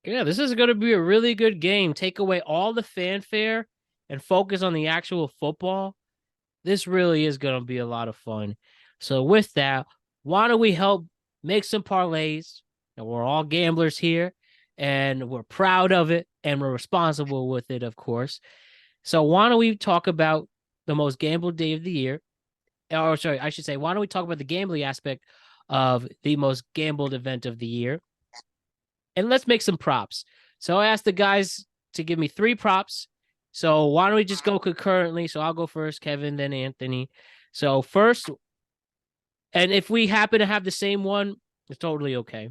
Yeah, this is going to be a really good game. Take away all the fanfare and focus on the actual football. This really is going to be a lot of fun. So, with that, why don't we help make some parlays? And we're all gamblers here, and we're proud of it, and we're responsible with it, of course. So, why don't we talk about the most gambled day of the year? Or, sorry, I should say, why don't we talk about the gambling aspect of the most gambled event of the year? And let's make some props. So I asked the guys to give me three props. So why don't we just go concurrently? So I'll go first, Kevin, then Anthony. So first, and if we happen to have the same one, it's totally okay.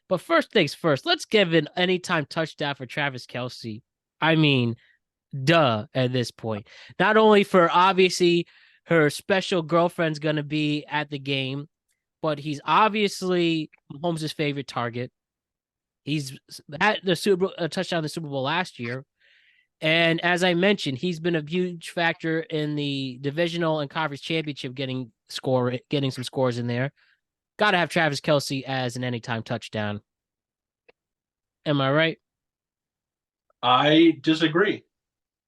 But first things first, let's give an anytime touchdown for Travis Kelsey. I mean, duh, at this point. Not only for obviously her special girlfriend's going to be at the game, but he's obviously Mahomes' favorite target. He's had the touchdown in the Super Bowl last year. And as I mentioned, he's been a huge factor in the divisional and conference championship getting some scores in there. Got to have Travis Kelsey as an anytime touchdown. Am I right? I disagree.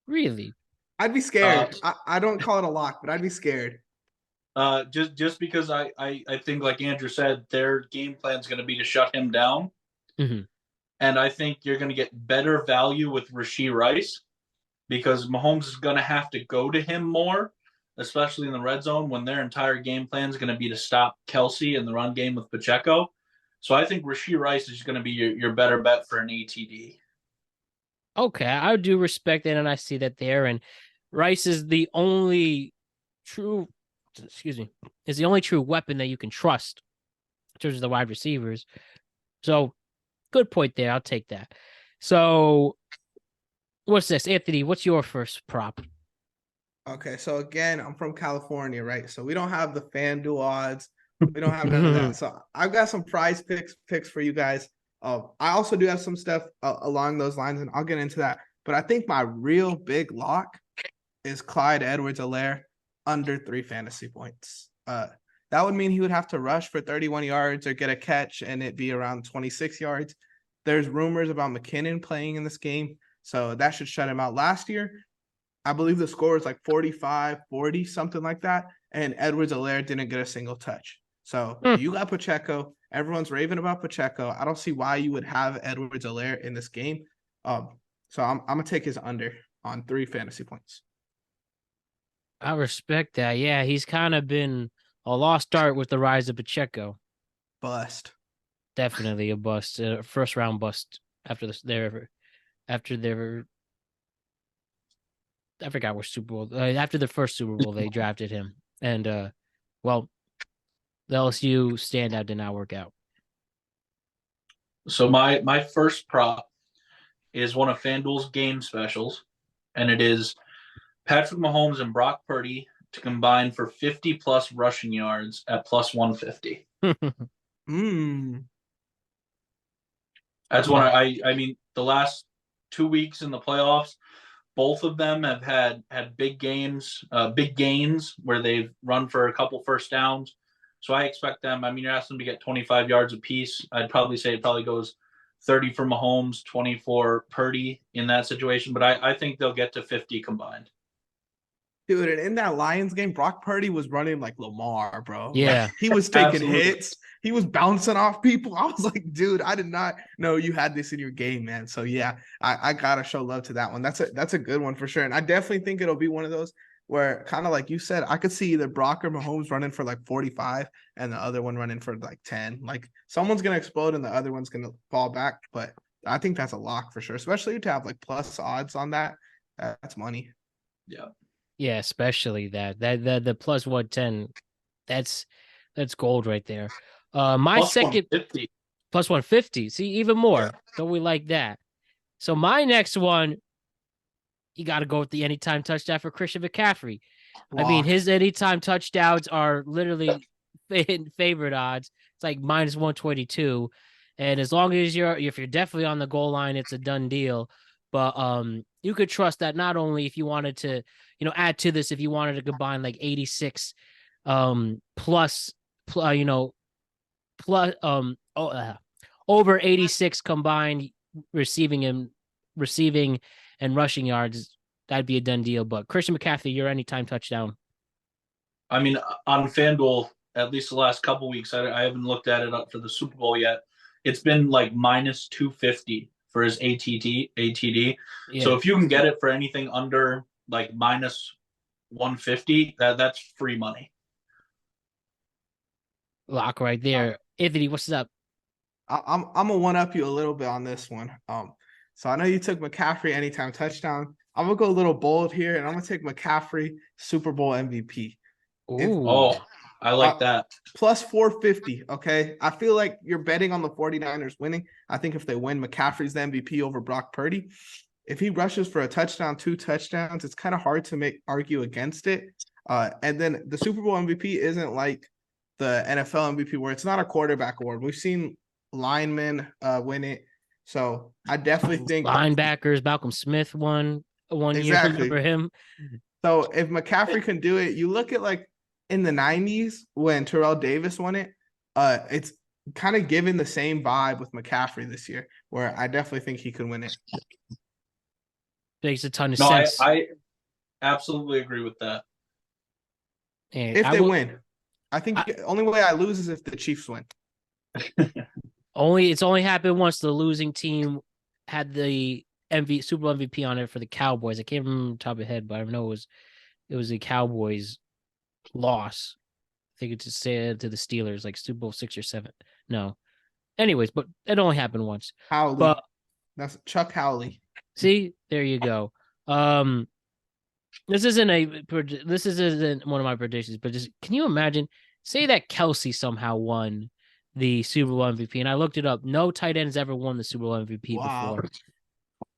Really? I'd be Uh, scared. I don't call it a lock, but I'd be scared. just because I think, like Andrew said, their game plan is going to be to shut him down, Mm-hmm. and I think you're going to get better value with Rashee Rice because Mahomes is going to have to go to him more, especially in the red zone when their entire game plan is going to be to stop Kelsey in the run game with Pacheco. So I think Rashee Rice is going to be your better bet for an ATD. Okay, I do respect it, and I see that there. And Rice is the only true, excuse me, is the only true weapon that you can trust in terms of the wide receivers. So good point there. I'll take that. So what's this, Anthony? What's your first prop? Okay, so again, I'm from California, right? So we don't have the FanDuel odds. We don't have none of that. So I've got some prize picks for you guys. I also do have some stuff along those lines, and I'll get into that. But I think my real big lock is Clyde Edwards-Helaire under 3 fantasy points. That would mean he would have to rush for 31 yards or get a catch, and it'd be around 26 yards. There's rumors about McKinnon playing in this game, so that should shut him out. Last year, I believe the score was like 45-40, something like that. And Edwards-Helaire didn't get a single touch. So you got Pacheco. Everyone's raving about Pacheco. I don't see why you would have Edwards-Helaire in this game. So I'm gonna take his under on 3 fantasy points. I respect that. Yeah, he's kind of been a lost start with the rise of Pacheco. Bust. Definitely a bust, first round bust after their I forgot which Super Bowl after the first Super Bowl they drafted him, and well, the LSU standout did not work out. So my first prop is one of FanDuel's game specials, and it is Patrick Mahomes and Brock Purdy to combine for 50 plus rushing yards at plus 150. Mm. That's one Yeah, I mean the last 2 weeks in the playoffs, both of them have had big gains where they've run for a couple first downs. So I expect them. I mean, you're asking them to get 25 yards apiece. I'd probably say it probably goes 30 for Mahomes, 20 for Purdy in that situation. But I think they'll get to 50 combined. Dude, and in that Lions game, Brock Purdy was running like Lamar, bro. Like yeah. he was taking Absolutely. hits. He was bouncing off people. I was like, dude, I did not know you had this in your game, man. So yeah, I gotta show love to that one. That's a good one for sure. And I definitely think it'll be one of those where kind of like you said, I could see either Brock or Mahomes running for like 45 and the other one running for like 10. Like someone's gonna explode and the other one's gonna fall back. But I think that's a lock for sure, especially to have like plus odds on that. That's money. Yeah. Yeah, especially that the plus 110, that's gold right there. My Plus second 150. plus 150. See, even Yeah. more. Don't we like that? So my next one, you got to go with the anytime touchdown for Christian McCaffrey. I mean, Lock. his anytime touchdowns are literally favorite odds. It's like minus 122. And as long as if you're definitely on the goal line, it's a done deal. But you could trust that not only if you wanted to, add to this if you wanted to combine like 86 plus plus plus over 86 combined receiving and rushing yards, that'd be a done deal. But Christian McCaffrey, your anytime touchdown. I mean, on FanDuel, at least the last couple weeks, I haven't looked at it up for the Super Bowl yet. It's been like minus 250 for his ATD. Yeah. So if you can get it for anything under like minus 150, that's free money. Lock right there. Anthony, what's up? I'm gonna one up you a little bit on this one. So I know you took McCaffrey anytime touchdown. I'm gonna go a little bold here, and I'm gonna take McCaffrey Super Bowl MVP. Oh, I like that. Plus 450. Okay. I feel like you're betting on the 49ers winning. I think if they win, McCaffrey's the MVP over Brock Purdy. If he rushes for a touchdown, 2 touchdowns, it's kind of hard to argue against it. And then the Super Bowl MVP isn't like the NFL MVP where it's not a quarterback award. We've seen linemen win it. So I definitely think linebackers, Malcolm Smith won one year. Remember him? So if McCaffrey can do it, you look at like in the 90s when Terrell Davis won it, it's kind of given the same vibe with McCaffrey this year, where I definitely think he could win it. Makes a ton of sense. I absolutely agree with that. And if they win. I think the only way I lose is if the Chiefs win. It's only happened once the losing team had the Super Bowl MVP on it for the Cowboys. I can't remember the top of the head, but I know it was a Cowboys loss. I think it's said to the Steelers, like Super Bowl 6 or 7. No. Anyways, but it only happened once. Howley. But that's Chuck Howley. See, there you go. This isn't one of my predictions, but just can you imagine? Say that Kelsey somehow won the Super Bowl MVP, and I looked it up. No tight ends ever won the Super Bowl MVP before.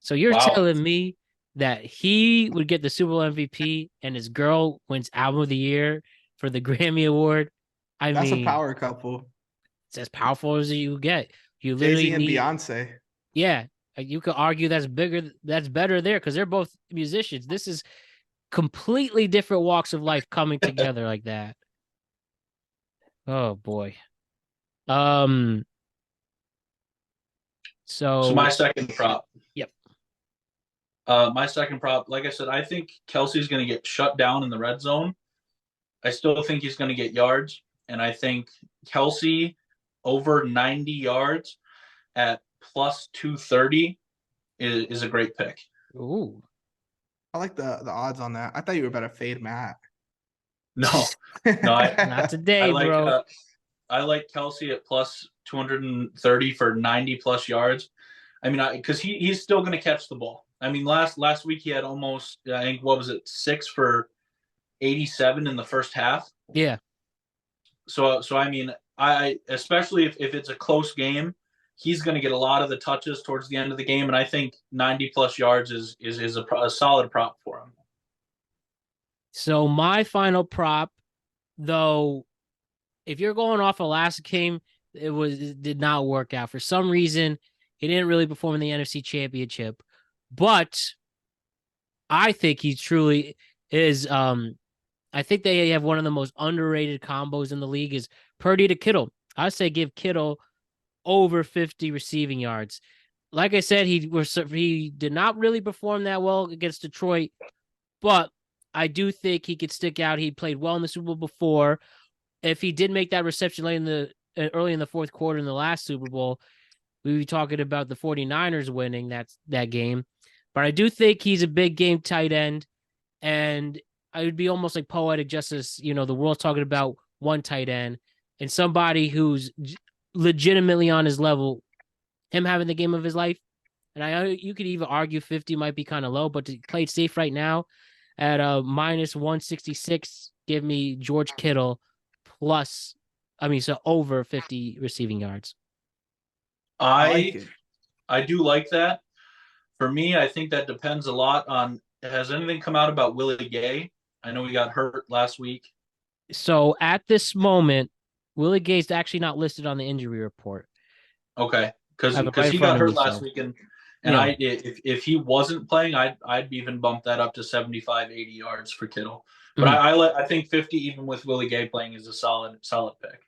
So you're telling me that he would get the Super Bowl MVP and his girl wins Album of the Year for the Grammy Award? That's a power couple. It's as powerful as you get. You literally Jay-Z and Beyonce. Yeah, you could argue that's better there because they're both musicians. This is completely different walks of life coming together like that. Oh boy. So my second prop. Yep. My second prop, like I said, I think Kelsey's going to get shut down in the red zone. I still think he's going to get yards, and I think Kelsey over 90 yards at plus 230 is a great pick. Ooh. I like the odds on that. I thought you were about to fade Matt. No, not today, bro. I like Kelsey at plus 230 for 90 plus yards. I mean, because he's still going to catch the ball. I mean, last week he had almost, I think, what was it, 6 for 87 in the first half. Yeah. So I mean, I especially if it's a close game, he's going to get a lot of the touches towards the end of the game, and I think 90 plus yards is a solid prop for him. So my final prop, though, if you're going off of last game, it did not work out. For some reason, he didn't really perform in the NFC Championship. But I think he truly is. I think they have one of the most underrated combos in the league is Purdy to Kittle. I say give Kittle over 50 receiving yards. Like I said, he did not really perform that well against Detroit, but I do think he could stick out. He played well in the Super Bowl before. If he did make that reception early in the fourth quarter in the last Super Bowl, we would be talking about the 49ers winning that game. But I do think he's a big game tight end, and I would be almost like poetic justice. The world's talking about one tight end and somebody who's legitimately on his level, him having the game of his life. And you could even argue 50 might be kind of low, but to play it safe right now at minus 166, give me George Kittle over 50 receiving yards. I do like that. For me, I think that depends a lot on, has anything come out about Willie Gay? I know he got hurt last week. So at this moment, Willie Gay's actually not listed on the injury report. Okay, because he got hurt last week, and yeah. If he wasn't playing, I'd even bump that up to 75, 80 yards for Kittle. But I think 50, even with Willie Gay playing, is a solid pick.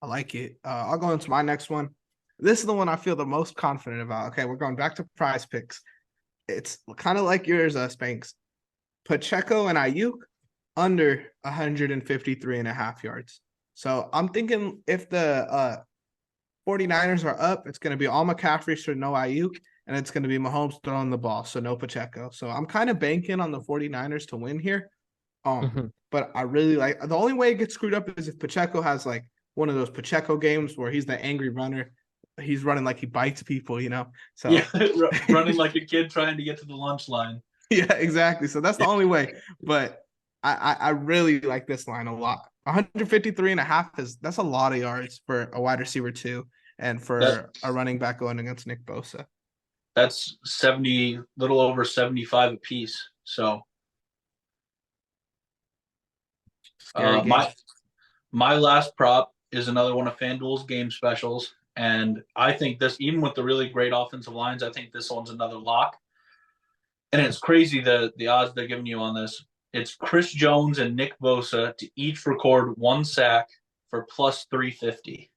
I like it. I'll go into my next one. This is the one I feel the most confident about. Okay, we're going back to prize picks. It's kind of like yours, Spanks. Pacheco and Ayuk under 153 and a half yards. So I'm thinking if the 49ers are up, it's going to be all McCaffrey, so no Ayuk, and it's going to be Mahomes throwing the ball, so no Pacheco. So I'm kind of banking on the 49ers to win here. But I really like the only way it gets screwed up is if Pacheco has like one of those Pacheco games where he's the angry runner. He's running like he bites people, you know. So yeah, running like a kid trying to get to the lunch line. Yeah, exactly. So that's the only way. But I really like this line a lot. 153 and a half that's a lot of yards for a wide receiver too, and for a running back going against Nick Bosa. That's 70, little over 75 apiece. So my last prop is another one of FanDuel's game specials. And I think this, even with the really great offensive lines, I think this one's another lock. And it's crazy the odds they're giving you on this. It's Chris Jones and Nick Bosa to each record one sack for plus 350.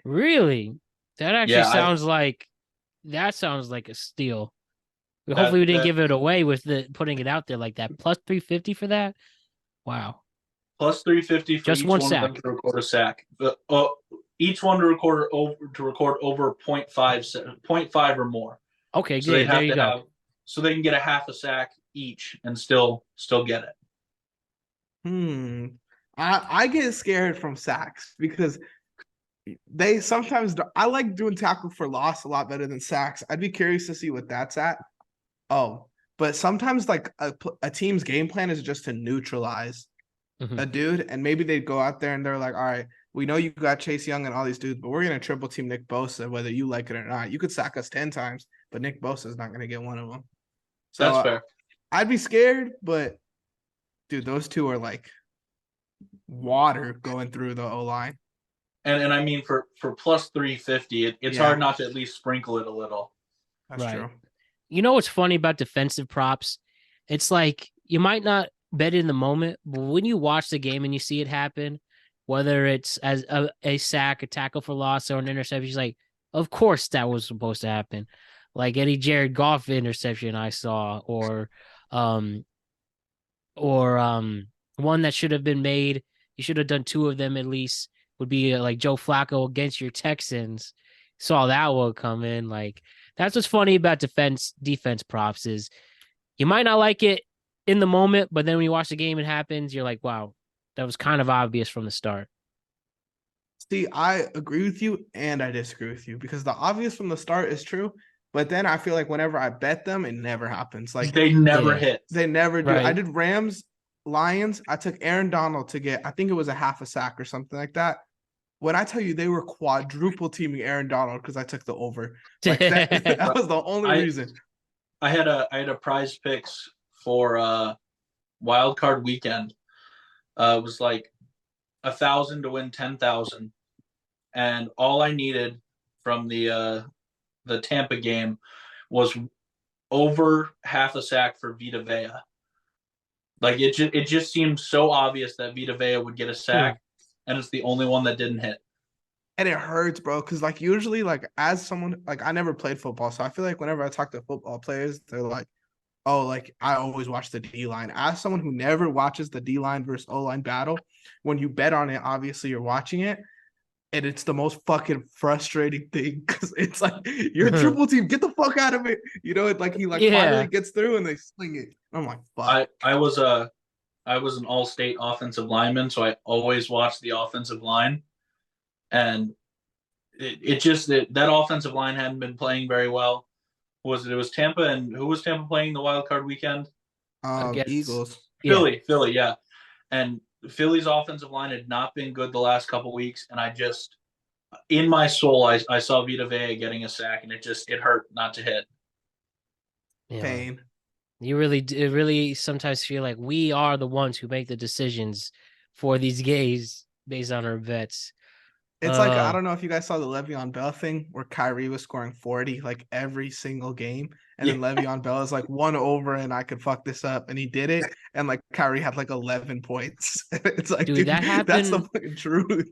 Really? That actually sounds like a steal. Hopefully we didn't give it away with putting it out there like that. Plus 350 for that? Wow. Plus 350 for just each one sack. Of them to record a sack. Each one to record over 0.5 or more. Okay, so good. There you go. So they can get a half a sack each and still get it. I get scared from sacks because they sometimes I like doing tackle for loss a lot better than sacks. I'd be curious to see what that's at. But sometimes like a team's game plan is just to neutralize a dude, and maybe they'd go out there and they're like, all right, we know you got Chase Young and all these dudes, but we're going to triple team Nick Bosa, whether you like it or not. You could sack us 10 times, but Nick Bosa is not going to get one of them. So that's fair. I'd be scared, but dude, those two are like water going through the O-line. And I mean, for plus 350, it's hard not to at least sprinkle it a little. That's true. You know what's funny about defensive props? It's like you might not bet in the moment, but when you watch the game and you see it happen, whether it's as a sack, a tackle for loss, or an interception, he's like, of course that was supposed to happen. Like any Jared Goff interception I saw, or one that should have been made. You should have done two of them at least. Would be like Joe Flacco against your Texans. Saw that one come in. Like that's what's funny about defense props is you might not like it in the moment, but then when you watch the game, it happens. You're like, wow, that was kind of obvious from the start. See, I agree with you and I disagree with you because the obvious from the start is true. But then I feel like whenever I bet them, it never happens. Like they never hit. They never do. Right. I did Rams, Lions. I took Aaron Donald to get, I think it was a half a sack or something like that. When I tell you they were quadruple teaming Aaron Donald because I took the over. Like that was the only reason. I had a prize picks for wild card weekend. It was like 1,000 to win 10,000, and all I needed from the Tampa game was over half a sack for Vita Vea. Like it just seemed so obvious that Vita Vea would get a sack, and it's the only one that didn't hit. And it hurts, bro, because like usually, like as someone like I never played football, so I feel like whenever I talk to football players, they're like, "Oh, like I always watch the D line." As someone who never watches the D line versus O line battle, when you bet on it, obviously you're watching it, and it's the most fucking frustrating thing because it's like you're a triple team, get the fuck out of it, you know? It like he like finally gets through and they sling it. I'm like, fuck. I was an all-state offensive lineman, so I always watched the offensive line. And it just that offensive line hadn't been playing very well. It was Tampa, and who was Tampa playing the wild card weekend? Eagles. Philly, yeah. And Philly's offensive line had not been good the last couple weeks, and I just in my soul I saw Vita Vea getting a sack, and it hurt not to hit. Yeah. Pain. You really sometimes feel like we are the ones who make the decisions for these games based on our bets. It's like, I don't know if you guys saw the Le'Veon Bell thing where Kyrie was scoring 40 like every single game. And then Le'Veon Bell is like 1 over and I could fuck this up. And he did it. And like Kyrie had like 11 points. It's like, dude, that happened. That's the fucking truth.